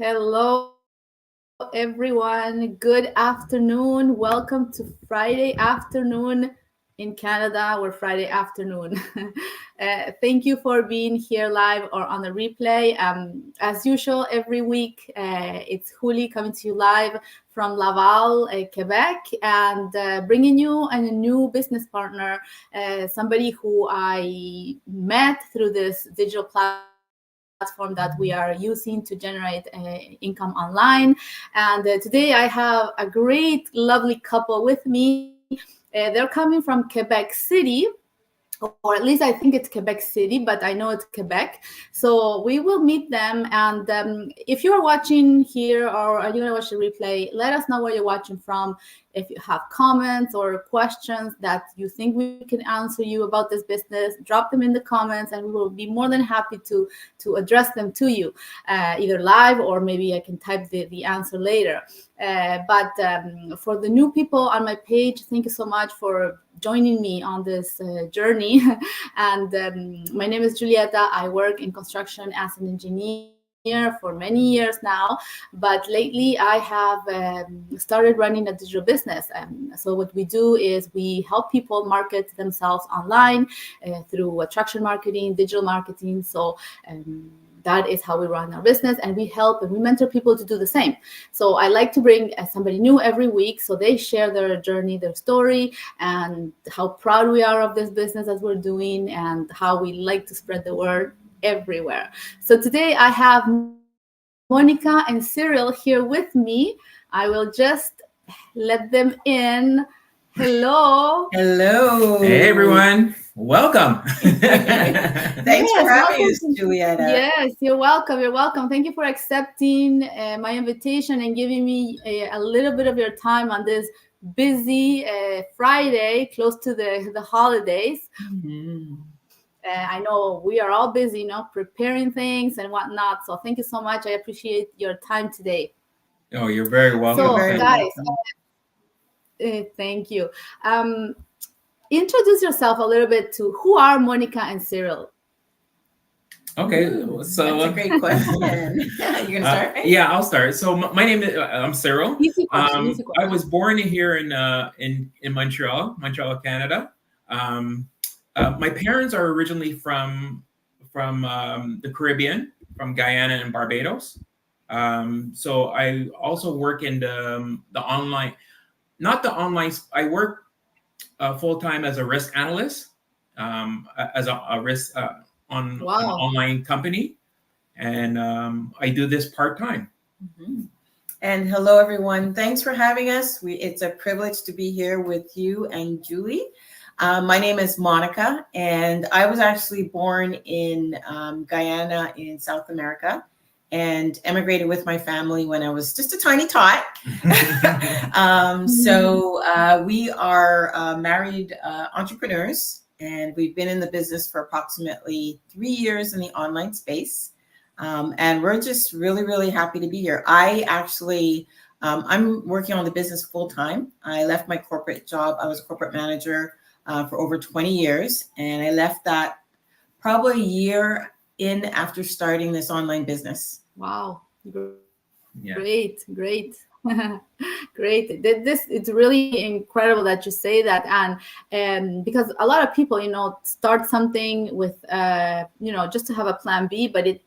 Hello, everyone. Good afternoon. Welcome to Friday afternoon in Canada. We're Friday afternoon. Thank you for being here live or on the replay. As usual, every week, it's Huli coming to you live from Laval, Quebec, and bringing you a new business partner, somebody who I met through this digital platform that we are using to generate income online. And today I have a great, lovely couple with me. They're coming from Quebec City, or at least I think it's Quebec City, but I know it's Quebec. So we will meet them. And if you are watching here or are you going to watch the replay, let us know where you're watching from. If you have comments or questions that you think we can answer you about this business, drop them in the comments and we will be more than happy to address them to you, either live or maybe I can type the answer later. But for the new people on my page, thank you so much for joining me on this journey. And my name is Julieta. I work in construction as an engineer for many years now, but lately I have started running a digital business. So what we do is we help people market themselves online through attraction marketing, digital marketing. So that is how we run our business, and we help and we mentor people to do the same. So I like to bring somebody new every week so they share their journey, their story, and how proud we are of this business as we're doing and how we like to spread the word everywhere. So today I have Monica and Cyril here with me. I will just let them in. Hello. Hello. Hey everyone, welcome. Thanks for having us, Julieta. Yes, you're welcome. You're welcome. Thank you for accepting my invitation and giving me a little bit of your time on this busy Friday, close to the holidays. Mm-hmm. I know we are all busy, preparing things and whatnot. So thank you so much. I appreciate your time today. Oh, you're very welcome. So, very guys, welcome. thank you. Introduce yourself a little bit to who are Monica and Cyril. Okay, That's a great question. You're gonna start? Yeah, I'll start. So my name is I'm Cyril. Easy question. Easy I question. was born here in Montreal, Canada. My parents are originally from the Caribbean, from Guyana and Barbados. So I also work in the online, not the online. I work full time as a risk analyst, as a risk on an Wow. online company, and I do this part time. Mm-hmm. And hello, everyone. Thanks for having us. It's a privilege to be here with you and Julie. My name is Monica, and I was actually born in Guyana in South America and emigrated with my family when I was just a tiny tot. So we are married entrepreneurs, and we've been in the business for approximately 3 years in the online space. And we're just really, really happy to be here. I actually, I'm working on the business full time. I left my corporate job. I was a corporate manager for over 20 years. And I left that probably a year in after starting this online business. Wow. Yeah. Great. Great. This it's really incredible that you say that, and because a lot of people, start something with just to have a plan B, but it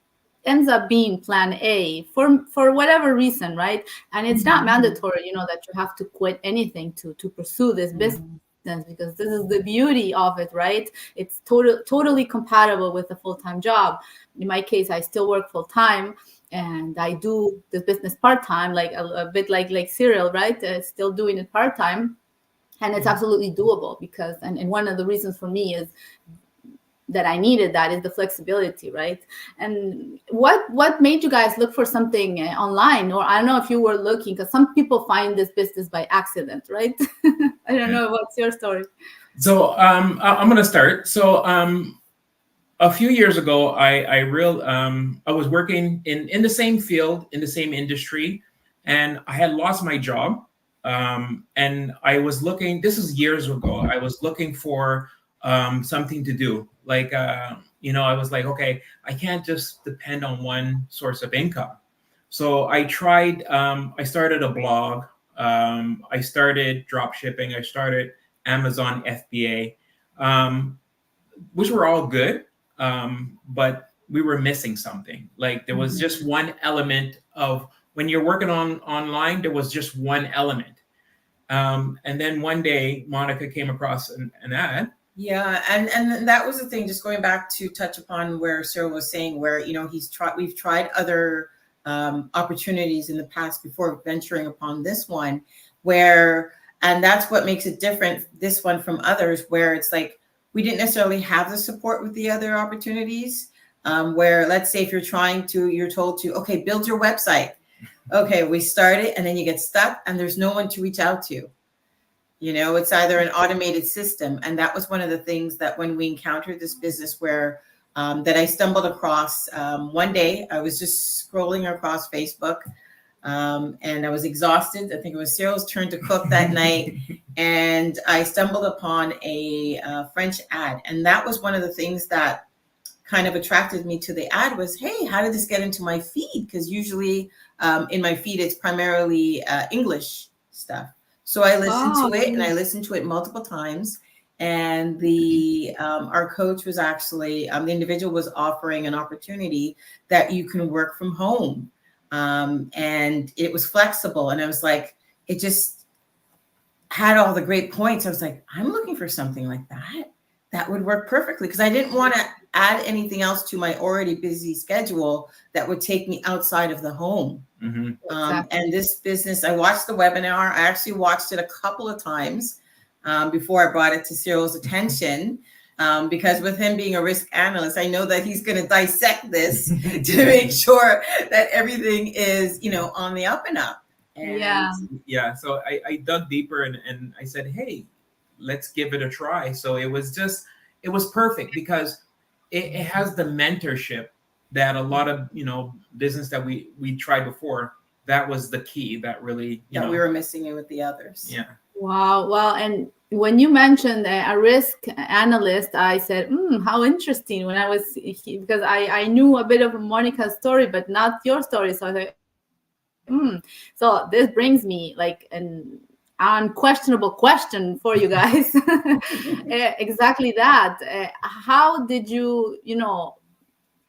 ends up being plan A for whatever reason, right? And it's not mandatory, that you have to quit anything to pursue this business, because this is the beauty of it, right? It's totally compatible with a full-time job. In my case, I still work full-time and I do this business part-time, like a bit like Cyril, right? Still doing it part-time. And it's absolutely doable because, and one of the reasons for me is that I needed that is the flexibility, right? And what made you guys look for something online? Or I don't know if you were looking, because some people find this business by accident, right? I don't know. What's your story? So I'm going to start. So a few years ago, I was working in the same field, in the same industry, and I had lost my job. And I was looking, this is years ago, I was looking for something to do. I was like, okay, I can't just depend on one source of income. So I started a blog. I started drop shipping. I started Amazon FBA, which were all good. But we were missing something. Like there was just one element of when you're working on online, there was just one element. And then one day Monica came across an ad. Yeah, and that was the thing. Just going back to touch upon where Cyril was saying, where we've tried other opportunities in the past before venturing upon this one, and that's what makes it different. This one from others, where it's like we didn't necessarily have the support with the other opportunities. Where let's say if you're told to, okay, build your website. Okay, we start it, and then you get stuck, and there's no one to reach out to. It's either an automated system. And that was one of the things that when we encountered this business where that I stumbled across one day, I was just scrolling across Facebook and I was exhausted. I think it was Cyril's turn to cook that night. And I stumbled upon a French ad. And that was one of the things that kind of attracted me to the ad was, hey, how did this get into my feed? Because usually in my feed, it's primarily English stuff. So I listened to it, and I listened to it multiple times. And our coach was actually, the individual was offering an opportunity that you can work from home. And it was flexible. And I was like, it just had all the great points. I was like, I'm looking for something like that. That would work perfectly, because I didn't want to add anything else to my already busy schedule that would take me outside of the home. Exactly. And this business, I watched the webinar. I actually watched it a couple of times before I brought it to Cyril's attention, because with him being a risk analyst, I know that he's going to dissect this to make sure that everything is, on the up and up. And Yeah. So I dug deeper and I said, hey, let's give it a try. So it was perfect because it has the mentorship that a lot of, business that we tried before, that was the key that really, we were missing it with the others. Yeah. Wow. Well, and when you mentioned a risk analyst, I said, how interesting when I was, because I knew a bit of Monica's story, but not your story. So I thought, so this brings me like an unquestionable question for you guys. Exactly that. How did you,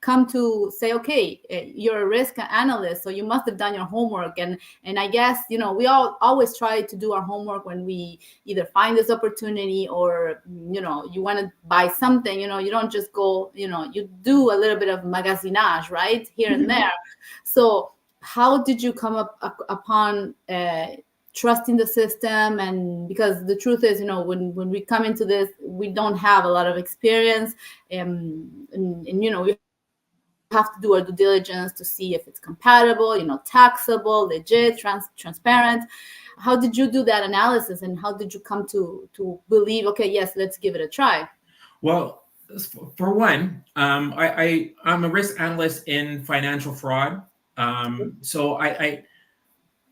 come to say, okay, you're a risk analyst, so you must have done your homework. And I guess, we all always try to do our homework when we either find this opportunity or, you want to buy something, you don't just go, you do a little bit of magasinage, right? Here and there. So how did you come upon trusting the system? And because the truth is, when we come into this, we don't have a lot of experience, and we have to do our due diligence to see if it's compatible, taxable, legit, transparent. How did you do that analysis, and how did you come to believe, okay, yes, let's give it a try? Well, for one, I'm a risk analyst in financial fraud. So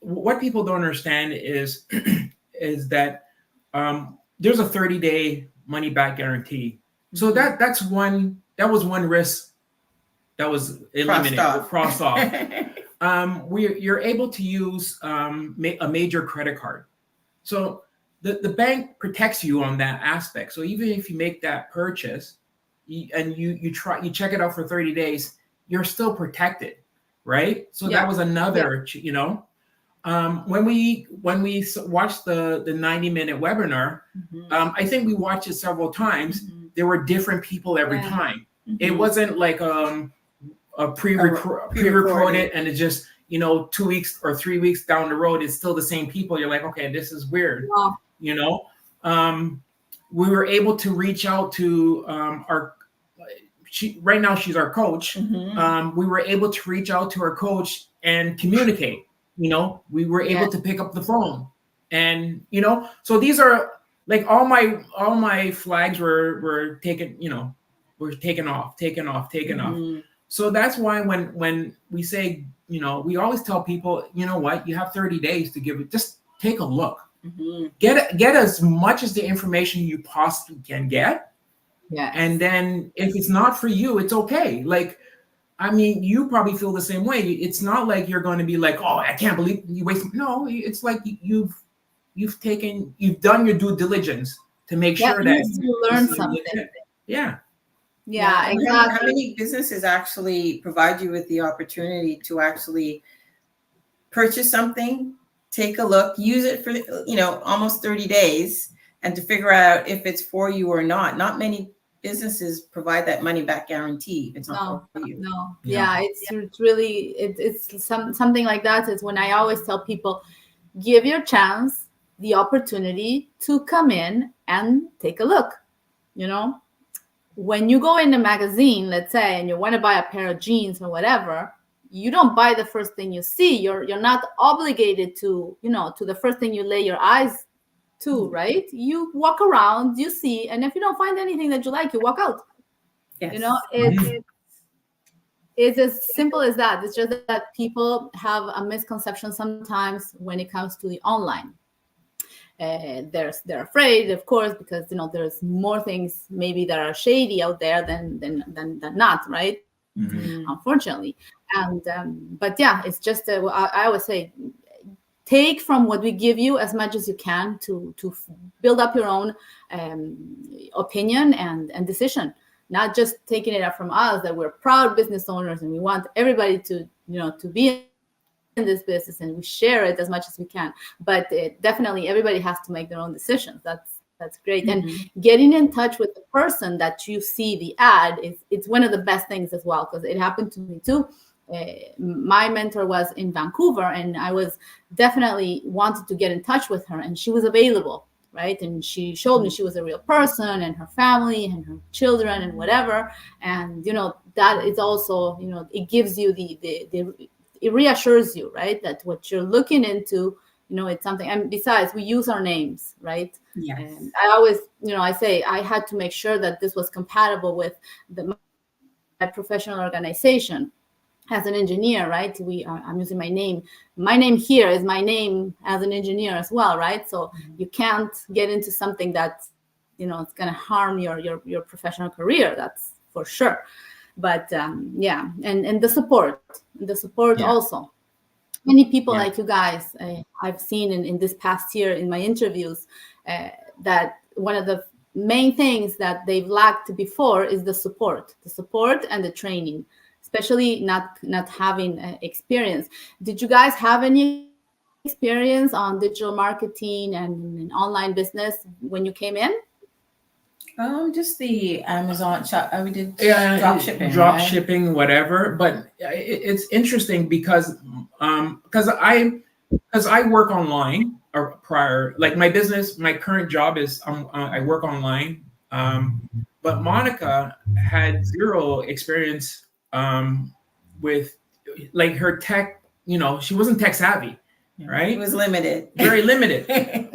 what people don't understand is that there's a 30-day money back guarantee. So that was one risk that was eliminated, crossed off. You're able to use a major credit card. So the bank protects you on that aspect. So even if you make that purchase and you check it out for 30 days, you're still protected, right? So that was another, when we watched the 90-minute webinar, I think we watched it several times. There were different people every time. It wasn't like a pre-recorded and it just 2 weeks or 3 weeks down the road it's still the same people. You're like, okay, this is weird. We were able to reach out to right now she's our coach. We were able to reach out to our coach and communicate. We were able to pick up the phone, and so these are like all my flags were taken, were taken off. So that's why when we say, we always tell people, what, you have 30 days to give it, just take a look. Get as much as the information you possibly can get. And then if it's not for you, it's okay. Like I mean, you probably feel the same way. It's not like you're going to be like, oh, I can't believe you wasted. No, it's like you've done your due diligence to make That sure that means you this learn is something. yeah. Yeah. Yeah, And how exactly. many businesses actually provide you with the opportunity to actually purchase something, take a look, use it for, almost 30 days and to figure out if it's for you or not. Not many businesses provide that money back guarantee if it's not for No, you. no. Yeah. Yeah, it's really it's something like that is when I always tell people, give your chance the opportunity to come in and take a look. You know, when you go in a magazine, let's say, and you want to buy a pair of jeans or whatever, you don't buy the first thing you see. You're not obligated to, to the first thing you lay your eyes to, right? You walk around, you see, and if you don't find anything that you like, you walk out. You know, Yes. it's as simple as that. It's just that people have a misconception sometimes when it comes to the online. They're afraid, of course, because there's more things maybe that are shady out there than not, right? Mhm. Unfortunately. And but yeah, it's just I always say, take from what we give you as much as you can to build up your own opinion and decision, not just taking it up from us that we're proud business owners and we want everybody to to be in this business and we share it as much as we can, but definitely everybody has to make their own decisions. That's great. And Mhm. getting in touch with the person that you see the ad is it's one of the best things as well, because it happened to me too. My mentor was in Vancouver and I was definitely wanted to get in touch with her and she was available, right? And she showed me she was a real person and her family and her children and whatever. And that is also, it gives you the it reassures you, right, that what you're looking into, it's something. And besides, we use our names, right? And Yes. I always, I say I had to make sure that this was compatible with my professional organization as an engineer, right? I'm using my name. My name here is my name as an engineer as well, right? So you can't get into something that's, it's going to harm your professional career. That's for sure. But yeah, and the support Yeah. also. Many people like Yeah. you guys, I've seen in this past year in my interviews, that one of the main things that they've lacked before is the support and the training, especially not having experience. Did you guys have any experience on digital marketing and online business when you came in? Just the Amazon shop. We did drop Yeah, shipping, drop right? shipping, whatever. But it's interesting because I work online or prior, like my business, my current job is I work online. But Monica had zero experience with like her tech. She wasn't tech savvy, It right? was limited. Very limited.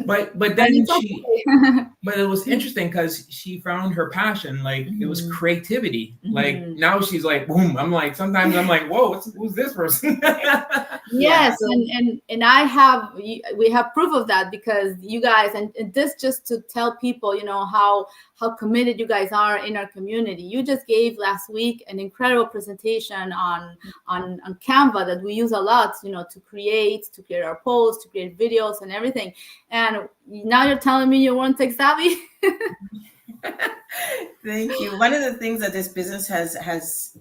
But And then it's she okay. but it was interesting because she found her passion. Like it was Mhm. creativity. Like Mhm. now she's like, boom. I'm like, sometimes I'm like, whoa, who's this person? Yeah. Yes, and we have proof of that, because you guys, and this just to tell people, how committed you guys are in our community. You just gave last week an incredible presentation on Canva that we use a lot, to create our posts, to create videos and everything. And now you're telling me you weren't tech savvy? Thank you. One of the things that this business has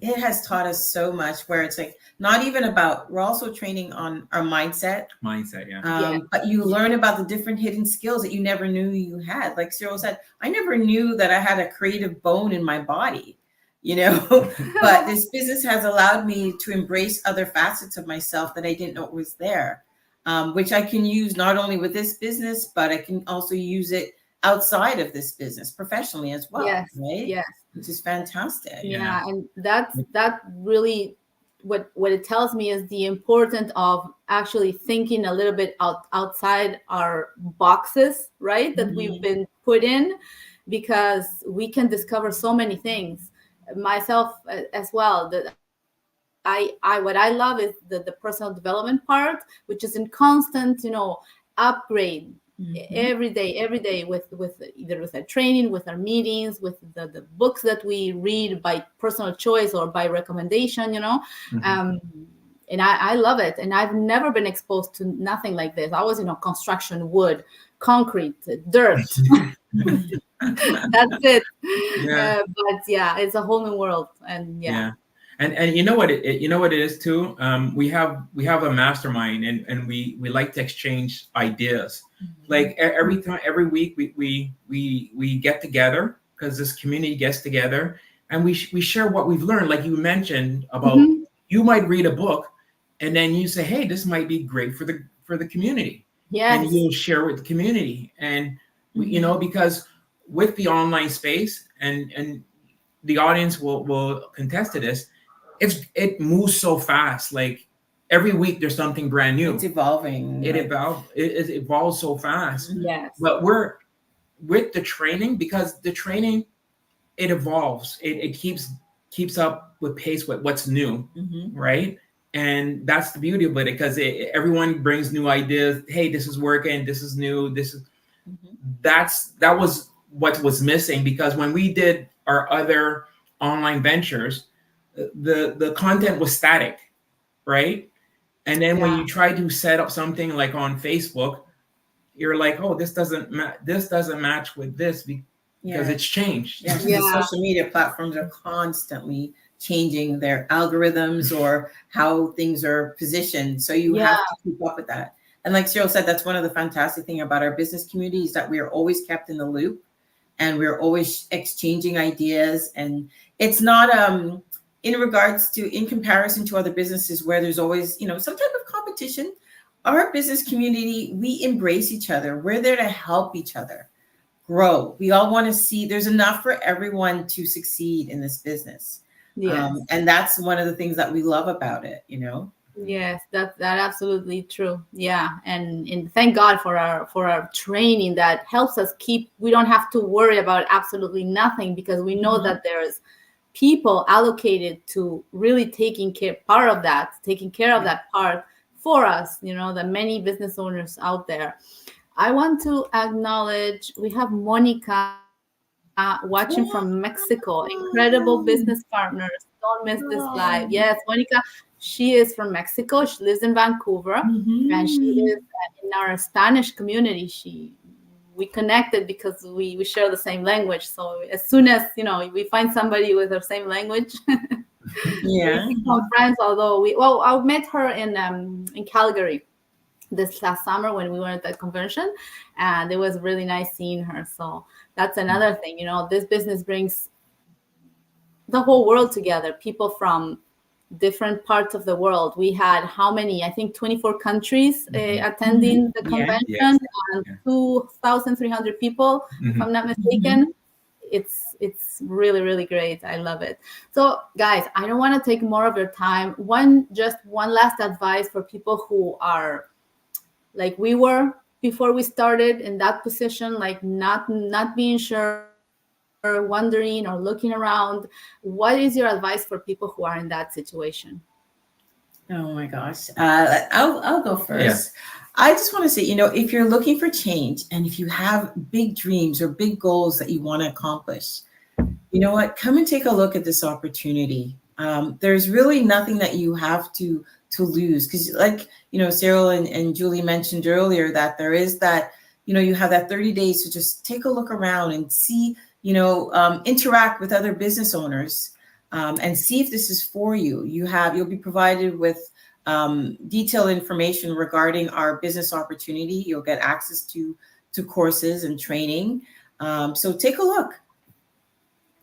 taught us so much, where it's like not even about, we're also training on our mindset. Mindset, yeah. Yeah. But you learn about the different hidden skills that you never knew you had. Like Cyril said, I never knew that I had a creative bone in my body, but this business has allowed me to embrace other facets of myself that I didn't know was there, which I can use not only with this business, but I can also use it outside of this business professionally as well, Yes, right? yes. Which is fantastic. Yeah. Yeah, and that really, what it tells me is the importance of actually thinking a little bit outside our boxes, right? That we've Mhm. been put in, because we can discover so many things. Myself as well. That what I love is the personal development part, which is in constant, upgrade Mhm. every day with either with our training, with our meetings, with the books that we read by personal choice or by recommendation, Mhm. um, and I love it. And I've never been exposed to nothing like this. I was, construction, wood, concrete, dirt. That's it. Yeah. But yeah, it's a whole new world. And yeah. Yeah. And you know what you know what it is too. We have a mastermind, and we like to exchange ideas. Like every time, every week, we get together because this community gets together, and we share what we've learned. Like you mentioned about, Mhm. you might read a book, and then you say, hey, this might be great for the community, and Yes. you'll share with the community. And Mhm. because with the online space, and the audience will contest to this, it moves so fast. Like every week there's something brand It's new. evolving. It Like, evolve it evolves so fast. mhm. Yes. But we're with the training, because the training, it evolves. It keeps up with pace with what's new, Mhm. right? And that's the beauty of it, because everyone brings new ideas. Hey, this is working. This is new. This is Mhm. that was what was missing, because when we did our other online ventures, the content was static, right? And then when you Yeah. try to set up something like on Facebook, you're like, oh, this doesn't match with this, because Yeah. it's changed. Yeah, because the Yeah. social media platforms are constantly changing their algorithms or how things are positioned. So you Yeah. have to keep up with that. And like Cyril said, that's one of the fantastic thing about our business community is that we are always kept in the loop and we're always exchanging ideas. And it's not in regards to in comparison to other businesses where there's always, some type of competition. Our business community, we embrace each other. We're there to help each other grow. We all want to see there's enough for everyone to succeed in this business. Yes. And that's one of the things that we love about it. Yes, that absolutely true. Yeah, and thank God for our training that helps us keep. We don't have to worry about absolutely nothing because we know Mhm. that there's people allocated to really taking care of Yeah. that part for us. The many business owners out there. I want to acknowledge we have Monica watching from Mexico. Incredible business partners. Don't miss this live. Yes, Monica, she is from Mexico. She lives in Vancouver, and she is Mhm. in our Spanish community. We connected because we share the same language. So as soon as we find somebody with the same language, we Yeah. become friends. Although I met her in Calgary this last summer when we were at that convention, and it was really nice seeing her. So that's another thing. This business brings the whole world together, people from different parts of the world. We had how many? I think 24 countries Mhm. Mhm. attending the Yeah. convention, Yes. and Yeah. 2,300 people, if I'm Mhm. not Mhm. mistaken. It's really, really great. I love it. So guys, I don't want to take more of your time. One last advice for people who are like we were before we started in that position, like not being sure, wondering or looking around. What is your advice for people who are in that situation? Oh my gosh. I'll go Yeah. first. I just want to say, if you're looking for change and if you have big dreams or big goals that you want to accomplish, you know what? Come and take a look at this opportunity. There's really nothing that you have to lose because, like Cyril and Julie mentioned earlier, that there is that you have that 30 days to just take a look around and see, interact with other business owners and see if this is for you. You'll be provided with detailed information regarding our business opportunity. You'll get access to courses and training. So take a look.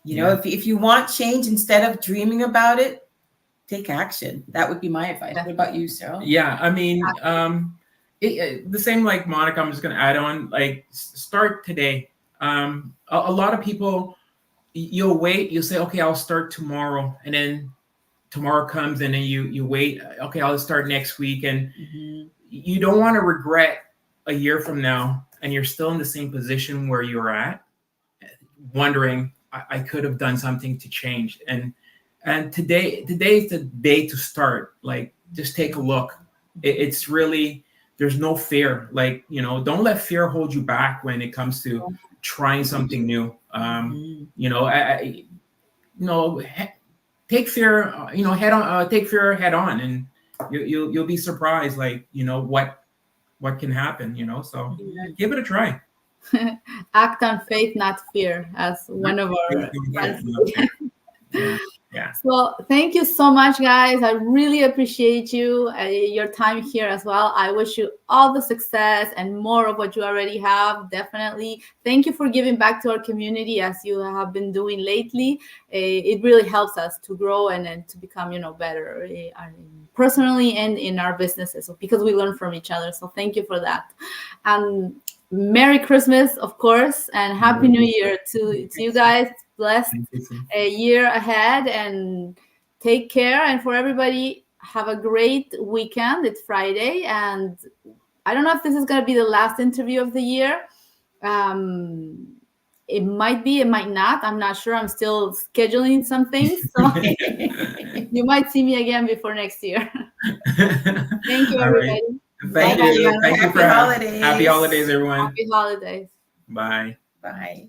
Yeah. If you want change, instead of dreaming about it, take action. That would be my advice. What about you, Cyril? Yeah, I mean, the same like Monica. I'm just gonna add on, like, start today. A lot of people, you'll wait. You'll say, okay, I'll start tomorrow, and then tomorrow comes, and then you wait. Okay, I'll start next week, and Mhm. you don't want to regret a year from now, and you're still in the same position where you're at, wondering, I could have done something to change. And today's the day to start. Like, just take a look. It's really, there's no fear. Like, don't let fear hold you back when it comes to trying something new. You know, you know, take fear, head on, take fear head on, and you'll be surprised, like, what can happen, so give it a try. Act on faith, not fear, as one of our friends. Yeah. Yeah. So thank you so much, guys. I really appreciate you, your time here as well. I wish you all the success and more of what you already have. Definitely. Thank you for giving back to our community as you have been doing lately. It really helps us to grow and to become, better personally and in our businesses, because we learn from each other. So thank you for that. And Merry Christmas, of course, and Happy New Year to you guys. Blessed a year ahead, and take care. And for everybody, have a great weekend. It's Friday, and I don't know if this is going to be the last interview of the year. It might be, it might not. I'm not sure. I'm still scheduling some things. So you might see me again before next year. Thank you, everybody. Thank you. Thank you Happy for holidays. Happy holidays, everyone. Happy holidays. Bye. Bye.